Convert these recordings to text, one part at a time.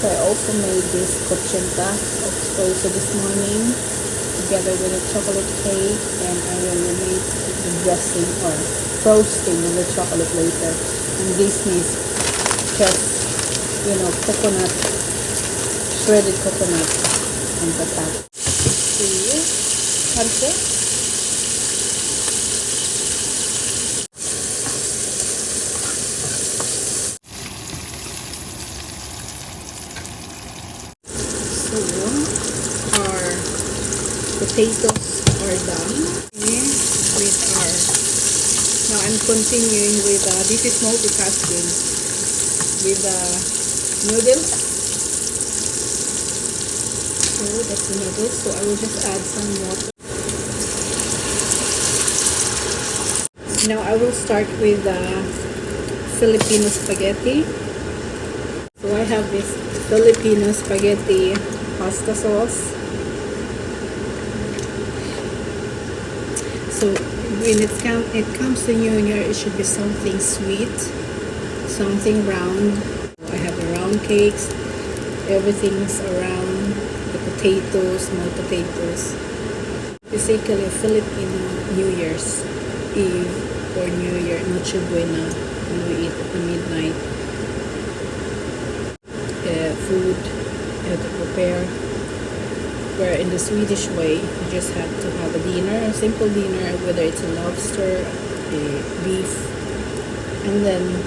So I also made this cochenta also this morning together with a chocolate cake, and I will make the dressing or frosting of the chocolate later. And this is just, coconut, shredded coconut on the top. See? How's it? So our potatoes are done. With our, now I'm continuing with this is multitasking with noodles. So that's the noodles. So I will just add some water. Now I will start with Filipino spaghetti. So I have this Filipino spaghetti pasta sauce. So when it comes to New Year, it should be something sweet, something round. I have the round cakes. Everything's around the potatoes, small potatoes. Basically, a Filipino New Year's Eve or New Year, Noche Buena, when we eat at the midnight. Food you have to prepare. Where in the Swedish way, you just have to have a dinner, a simple dinner, whether it's a lobster, a beef, and then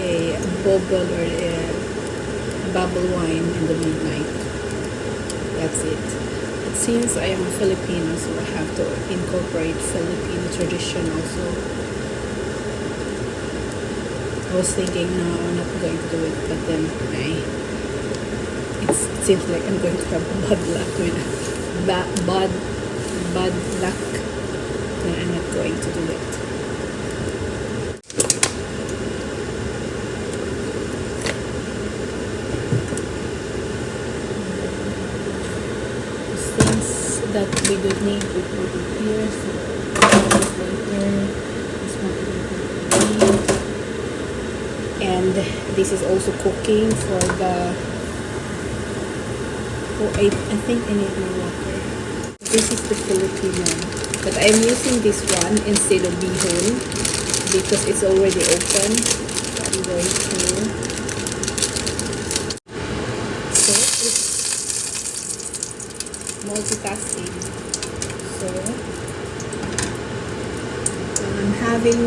a bubble or a bubble wine in the midnight. That's it. But since I am a Filipino, so I have to incorporate Filipino tradition also. I was thinking, no, I'm not going to do it, but then it seems like I'm going to have bad luck with bad luck, then I'm not going to do it. Things that we don't need to put it here, so later. This one we don't need. And this is also cooking for the, I think I need more water. This is the Filipino, but I'm using this one instead of bihon because it's already open. So I'm going to, so it's multitasking. So I'm having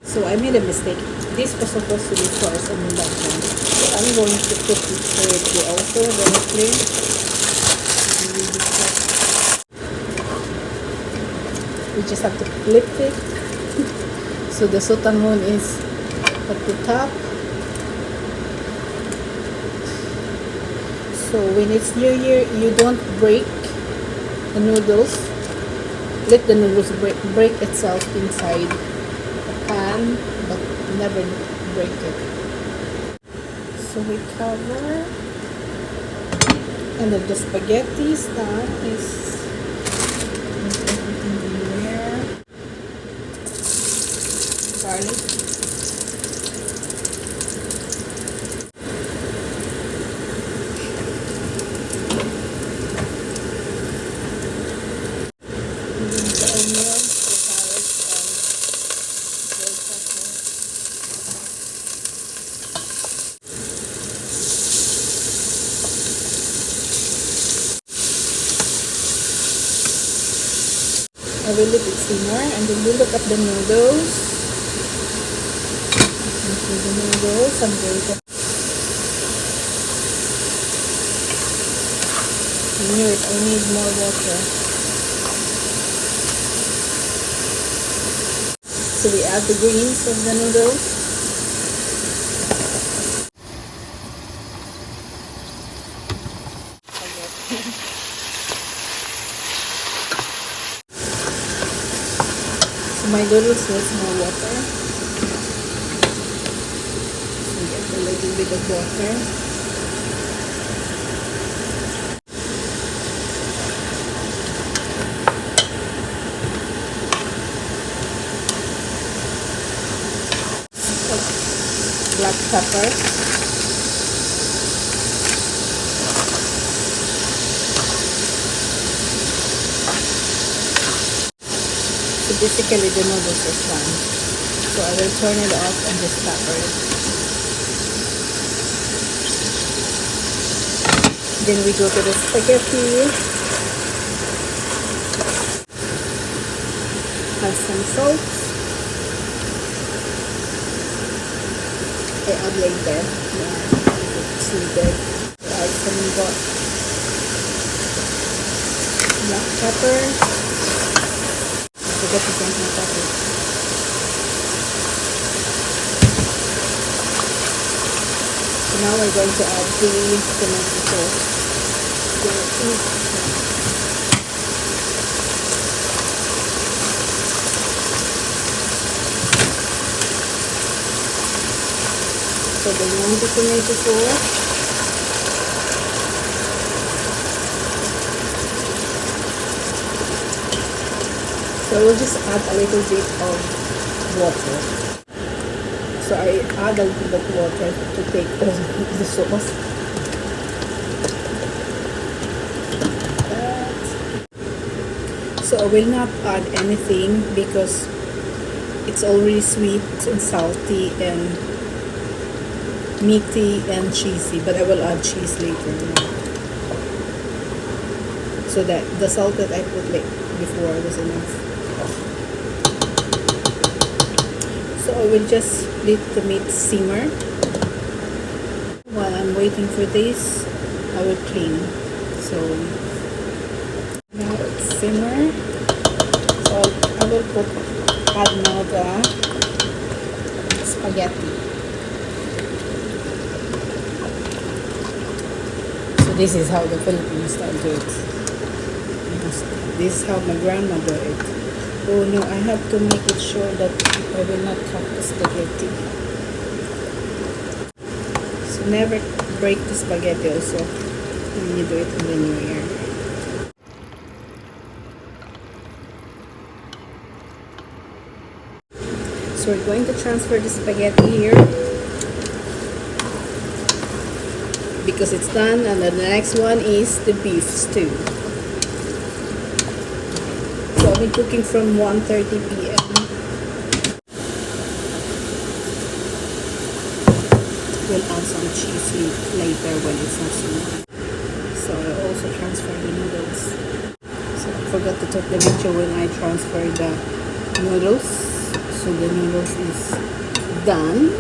so I made a mistake. This was supposed to be first and then that one. So I'm going to cook it directly also, directly. We just have to flip it. So the sotanghon is at the top. So when it's New Year, you don't break the noodles. Let the noodles break itself inside pan, but never break it. So we cover, and then the spaghetti stuff is everything in there. Garlic. And then the onions, the carrots, and bell pepper. I will let it simmer, and then we look at the noodles. Into the noodles, I'm going to. I knew it, I need more water. So we add the greens of the noodles. So my noodles needs more water. So get a little bit of water. black pepper. So basically the noodles is done. So I will turn it off and just pepper it. Then we go to the spaghetti. Add some salt. I add later. It's needed. Add some black pepper. Forget to drink my pepper. So now we're going to add the tomato sauce. So the tomato sauce. So we'll just add a little bit of water. So I add a little bit of water to take over the sauce. So I will not add anything because it's already sweet and salty and meaty and cheesy, but I will add cheese later now. So that the salt that I put like before was enough. So I will just let the meat simmer. While I'm waiting for this, I will clean. So now it's simmer. So I will add now the spaghetti. This is how the Filipino style do it. This is how my grandma do it. Oh no, I have to make it sure that I will not cut the spaghetti. So never break the spaghetti also when you do it in the new year. So we're going to transfer the spaghetti here, because it's done, and then the next one is the beef stew. So I'll be cooking from 1:30 p.m. We'll add some cheese later when it's not smooth. So I also transfer the noodles. So I forgot to take the picture when I transfer the noodles. So the noodles is done.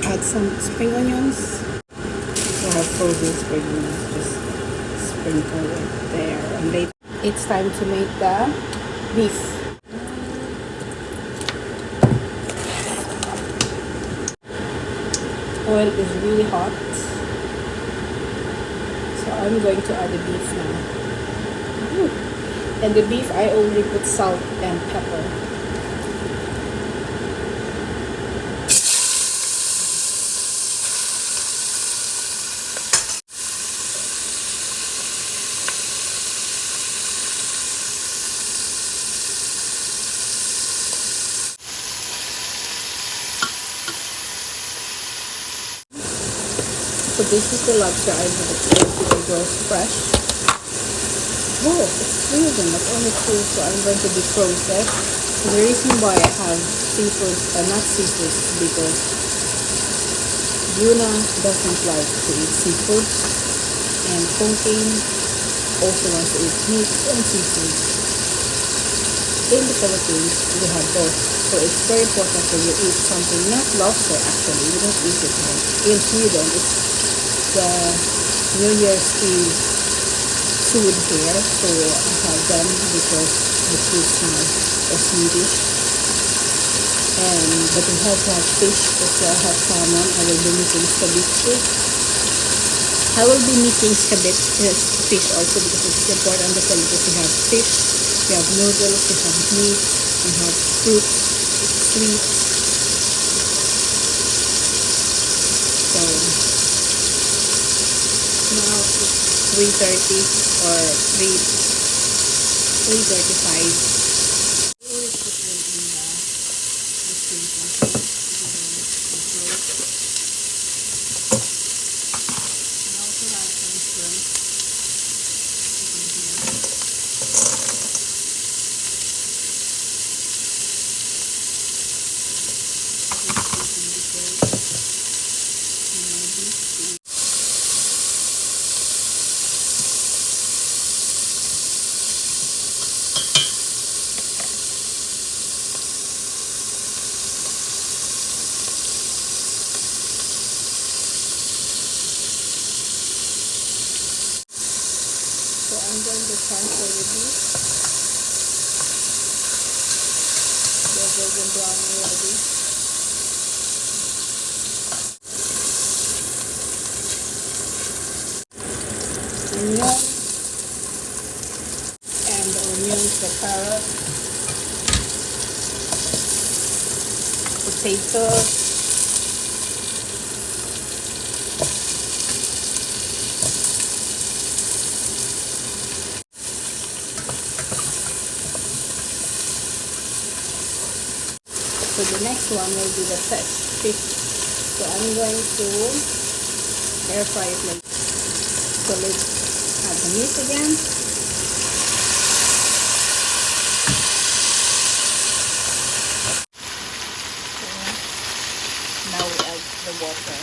Add some spring onions. So I have frozen spring onions, just sprinkle it there. And later it's time to make the beef. Oil is really hot, so I'm going to add the beef now. And the beef, I already put salt and pepper. So this is the lobster I bought because it was fresh. Oh, it's frozen, not only two, so I'm going to defrost it. So the reason why I have seafood, not seafood, because Yuna doesn't like to eat seafood, and Pongking also wants to eat meat and seafood. In the Philippines, we have both. So it's very important that you eat something, not lobster actually, we don't eat it here. In Sweden, it's the New Year's Eve food here, so I have them because the kids are Swedish. But we have to have fish, because I have salmon. I will be making ceviche. I will be making ceviche fish also because it's important in the Philippines. We have fish, we have noodles, we have meat, we have fruit, sweets. So now it's 3:30 or 3:35. transfer the beef. They're golden brown already. Onion. And the onions, the carrot. Potatoes. So the next one will be the fish. So I'm going to air fry it like. So let's add the meat again. Now we add the water.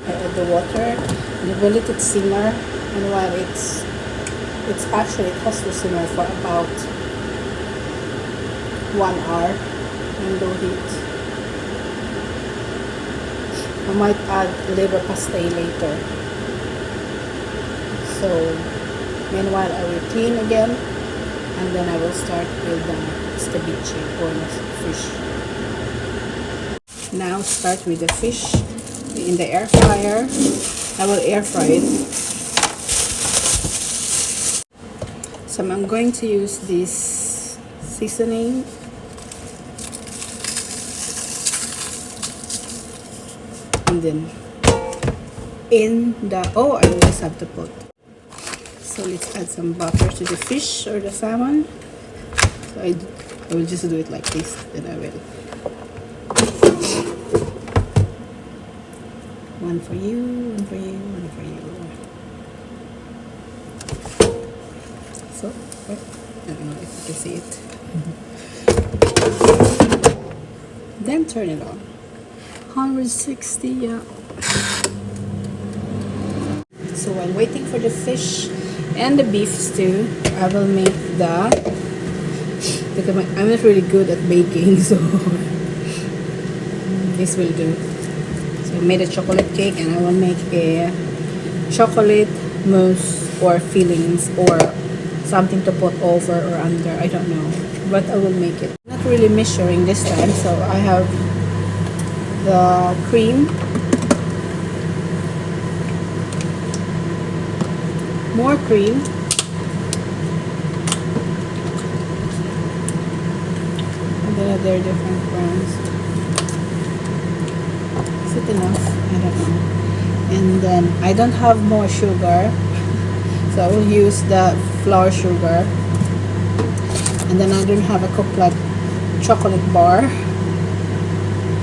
I add the water and we'll let it simmer, and while it has to simmer for about 1 hour on low heat. I might add liver pastel later. So meanwhile I will clean again, and then I will start with the ceviche or the fish. Now start with the fish in the air fryer. I will air fry it. So I'm going to use this seasoning. And then I always have to put. So let's add some butter to the fish or the salmon. So I will just do it like this, then I will. One for you, one for you, one for you. So, I don't know if you can see it. Then turn it on. 160, yeah. So while waiting for the fish and the beef stew, I will make because I'm not really good at baking, so this will do. So I made a chocolate cake, and I will make a chocolate mousse or fillings or something to put over or under, I don't know, but I will make it. Not really measuring this time, so I have the cream, more cream, and then there are different brands. Is it enough? I don't know. And then I don't have more sugar, so I will use the flour sugar. And then I don't have a chocolate bar,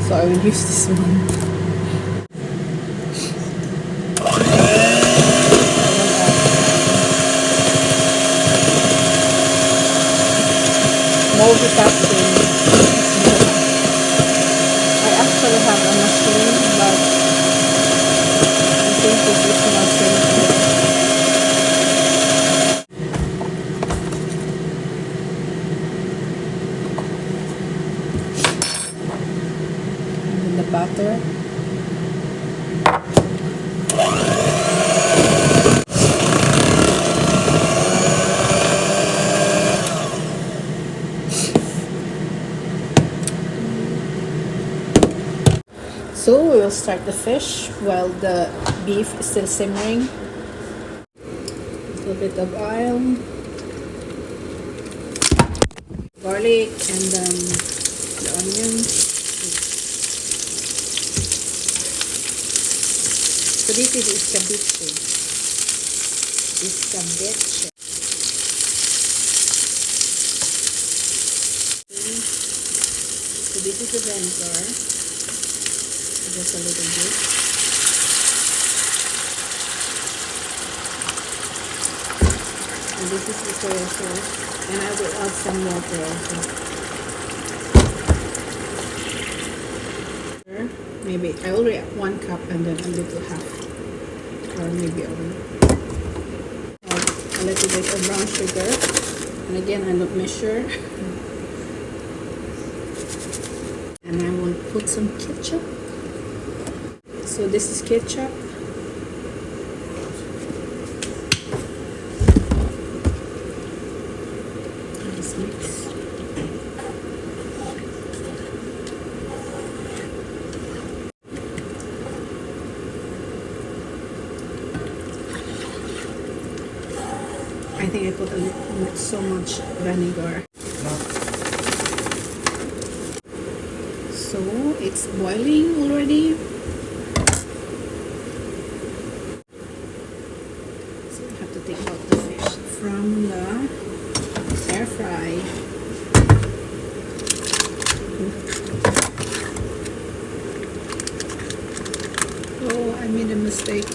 so I will use this one. Multitasking. I actually have a machine, but I think this is more simple. And the butter. So we will start the fish while the beef is still simmering. A little bit of oil, garlic, and the onion. So this is ceviche. So this is the vinegar. Just a little bit. And this is the soy sauce. And I will add some water also. Maybe I already have 1 cup and then a little half. Or maybe only. Add a little bit of brown sugar. And again, I don't measure. And I will put some ketchup. So this is ketchup. this mix. I think I put so much vinegar. So it's boiling already. So we have to take out the fish from the air fry. Oh, I made a mistake.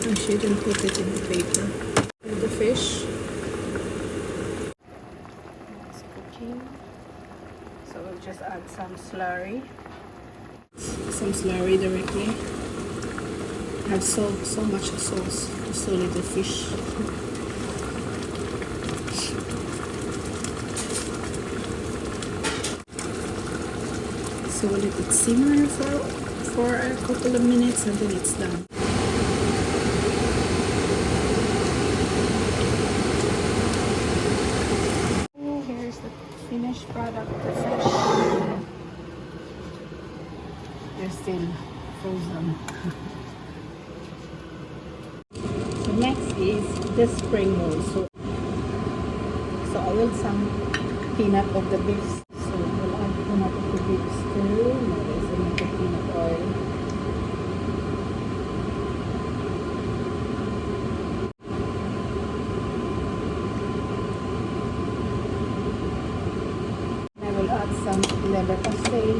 I shouldn't put it in the paper. The fish. It's cooking. So we'll just add some slurry. Some slurry directly. I have so much sauce for so little fish. So we'll let it simmer for a couple of minutes until it's done. Finished product, the fish. They're still frozen. So next is the spring roll. So I will some peanut of the beef. So we'll add peanut of the beef too. Now there's a little peanut oil. Add some leather pastel.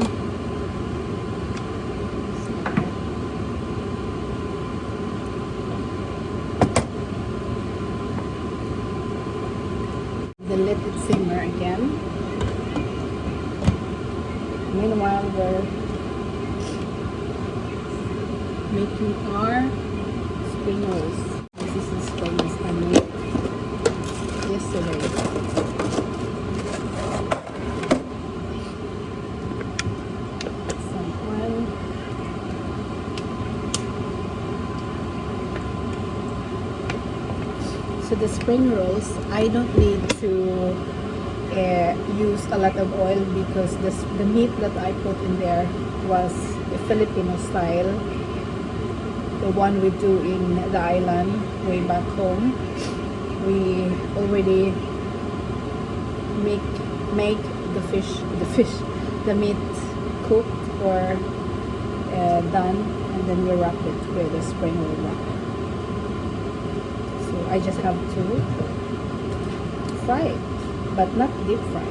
Then let it simmer again. Meanwhile, we're making our spring rolls. This is the spring rolls I made yesterday. So the spring rolls, I don't need to use a lot of oil because the meat that I put in there was the Filipino style, the one we do in the island way back home. We already make the meat cooked or done, and then we wrap it with a spring roll wrap. I just have to fry it, but not deep fry.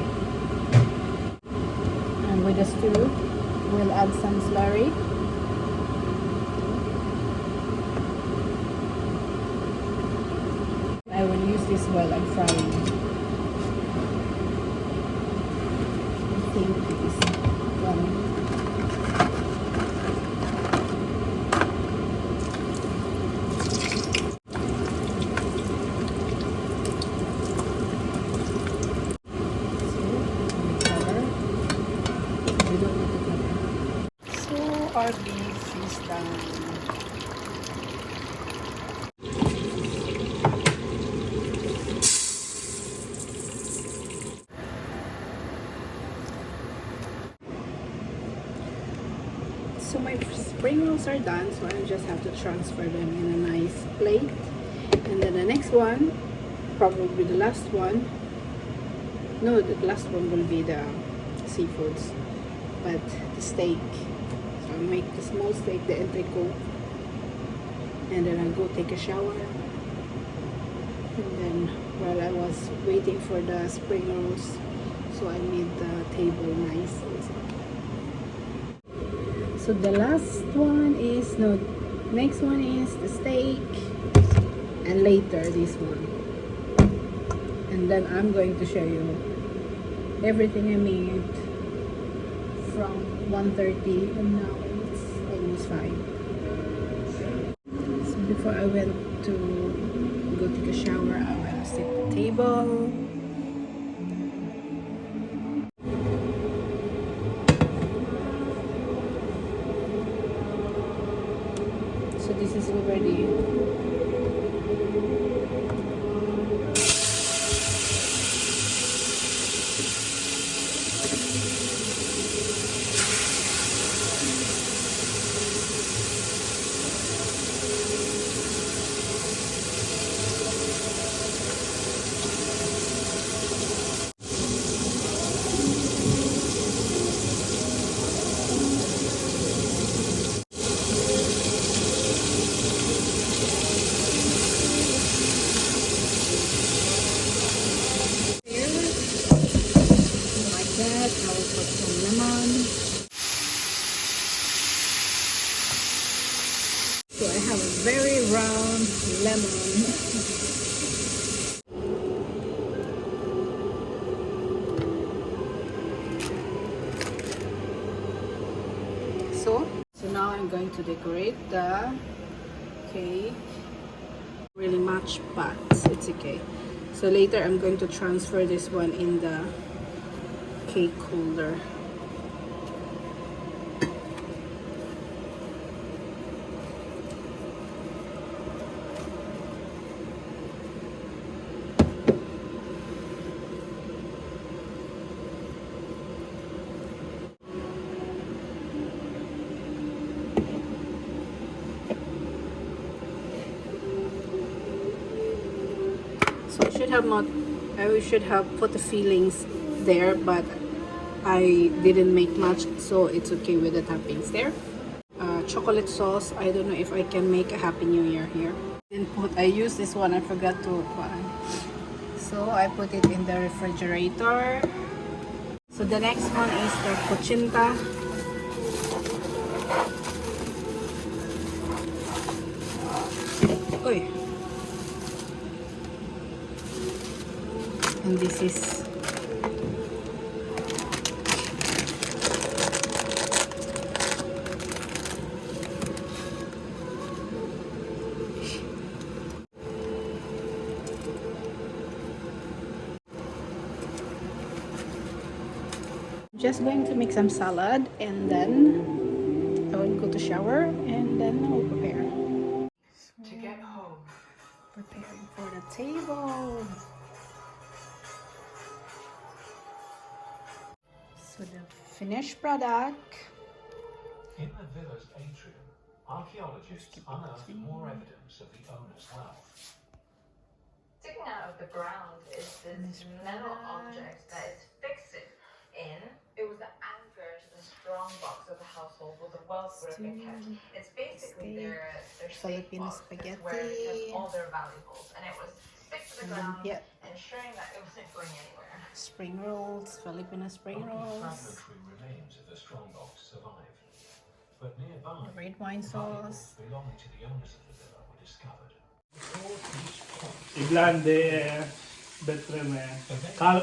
And with the stew, we'll add some slurry. I will use this while I'm frying. I think it is done. Our beef is done. So my spring rolls are done, so I just have to transfer them in a nice plate. And then the next one, probably the last one. No, the last one will be the seafoods, but the steak. I'll make the small steak, the entrecote, and then I'll go take a shower. And then while I was waiting for the spring rolls, so I made the table nice also. So the last one is, no, next one is the steak, and later this one. And then I'm going to show you everything I made from 1:30 and now it's almost 5. So before I went to go take a shower, I will set the table. So this is already to decorate the cake. Really much, but it's okay. So later I'm going to transfer this one in the cake holder. So I should have put the fillings there, but I didn't make much, so it's okay with the toppings there. Chocolate sauce. I don't know if I can make a Happy New Year here. I used this one. I forgot to so I put it in the refrigerator. So the next one is the cochinta. Oy. And this is just going to make some salad, and then I will go to shower, and then I will prepare. To get home. Preparing for the table. So the finished product. In the villa's atrium, archaeologists unearthed more evidence of the owner's wealth. Sticking out of the ground is this metal object that is fixed in. It was the anchor to the strong box of the household where the wealth would have been kept. It's basically their Filipino safe box. It's spaghetti. where they kept all their valuables, and it was fixed to the ground, Yeah. ensuring that it wasn't going anywhere. Spring rolls, Filipino spring Only rolls. fragmentary remains of the strongbox survived, but nearby, Red wine valuables sauce. belonging to the owners of the villa were discovered. Before each point, Iglande, Betleme, Kal,